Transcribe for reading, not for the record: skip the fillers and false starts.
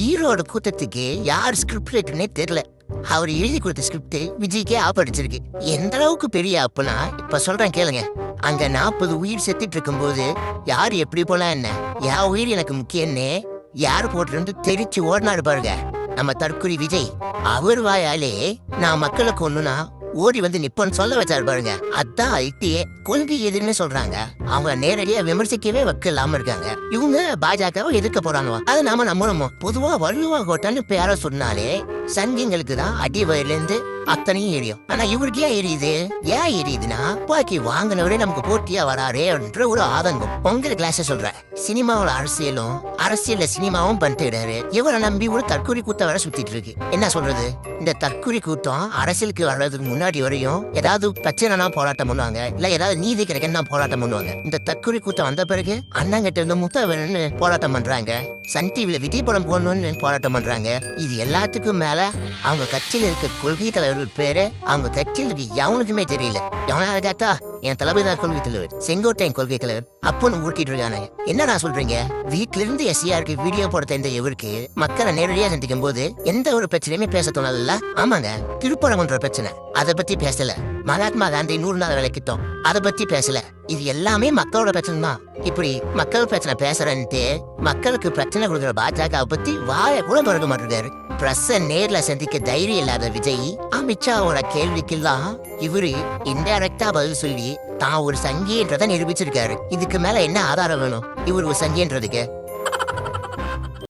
ஈரோட கூட்டத்துக்கு யார் ஸ்கிரிப்ட் ரைட்டர்னே தெரியல. அவர் எழுதி கொடுத்த ஸ்கிரிப்ட் விஜய்க்கே ஆப்படிச்சிருக்கு. எந்த அளவுக்கு பெரிய ஆப்புனா இப்ப சொல்றேன் கேளுங்க. அங்க 40 உயிர் செத்துட்டு இருக்கும்போது யார் எப்படி போனா என்ன, என் உயிர் எனக்கு முக்கியம்னு யார் போட்டு தெரிச்சு ஓடினாரு பாருங்க நம்ம தற்குறி விஜய். அவர் வாயாலே நான் மக்களை கொன்னுனா ஓடி வந்து நிப்பன்னு சொல்ல வச்சாரு பாருங்க. அதான் ஐடியே கொள்கை எதுன்னு சொல்றாங்க. அவங்க நேரடியா விமர்சிக்கவே இல்லாம இருக்காங்க. இவங்க பாஜகவை எதிர்க்க போறாங்க. அதை நாம நம்பணுமோ? பொதுவா வள்ளுவா கோட்டான்னு பேர சொன்னாலே சங்கிங்களுக்கு தான் அடி வயர்ல இருந்து அத்தனையும் எரியும். ஆனா இவருக்கு ஏன் எரியுது? ஏன் எரியுதுன்னா பாக்கி வாங்கினவரே நமக்கு போட்டியா வராரே என்ற ஒரு ஆதங்கம். உங்க கிளாஸ் சொல்றேன். சினிமாவோட அரசியலும் அரசியல்ல சினிமாவும் பண்ணிட்டு இவரை நம்பி ஒரு தற்கொலை கூட்டம் வர சுத்திட்டு இருக்கு. என்ன சொல்றது? இந்த தற்கொலை கூட்டம் அரசியலுக்கு வர்றதுக்கு முன்னாடி வரையும் ஏதாவது பிரச்சனைனா போராட்டம் பண்ணுவாங்க, இல்ல ஏதாவது நீதி கிடைக்கணும் போராட்டம் பண்ணுவாங்க. இந்த தற்கொலை கூட்டம் வந்த பிறகு அண்ணங்கிட்ட இருந்து முத்த வேணும்னு போராட்டம் பண்றாங்க, சன் டிவில விஜய் படம் போடணும்னு போராட்டம் பண்றாங்க. இது எல்லாத்துக்கும் மேல அவங்க கட்சியில இருக்க கொள்கை தலைவர் பேரு அவங்க கட்சியில் இருக்கு எவனுக்குமே தெரியல. எவனாவது கேட்டா என் தளபதிதான் கொள்கை தலைவர், செங்கோட்டையன் கொள்கை தலைவர் அப்பன்னு ஊட்டிட்டு இருக்கானே. என்னடா சொல்றீங்க? வீட்டுல இருந்து எஸ்சிஆருக்கு வீடியோ போட தெரிந்த இவருக்கு மக்களை நேரடியா சந்திக்கும் போது எந்த ஒரு பிரச்சனையுமே பேச தோணல. ஆமாங்க, திருப்பரங்குன்ற பிரச்சனை அதை பத்தி பேசல. மகாத்மா காந்தி 100 நாள் வேலைக்கிட்டோம் அதை பத்தி பேசல. இது எல்லாமே மக்களோட பிரச்சனை தான். இப்படி மக்கள் பிரச்சனை பேசுறேன்ட்டு மக்களுக்கு பிரச்சனை கொடுக்குற பாஜக பத்தி வாய கூட திறக்க மாட்டிருக்காரு. பிரஸ்ஸ நேர்ல சந்திக்க தைரியம் இல்லாத விஜய் அமித்ஷாவோட கேள்விக்கெல்லாம் இவரு இன்டைரக்டா பதில் சொல்லி தான் ஒரு சங்கின்றதை நிரூபிச்சிருக்காரு. இதுக்கு மேல என்ன ஆதாரம் வேணும் இவர் ஒரு சங்கின்றதுக்கு?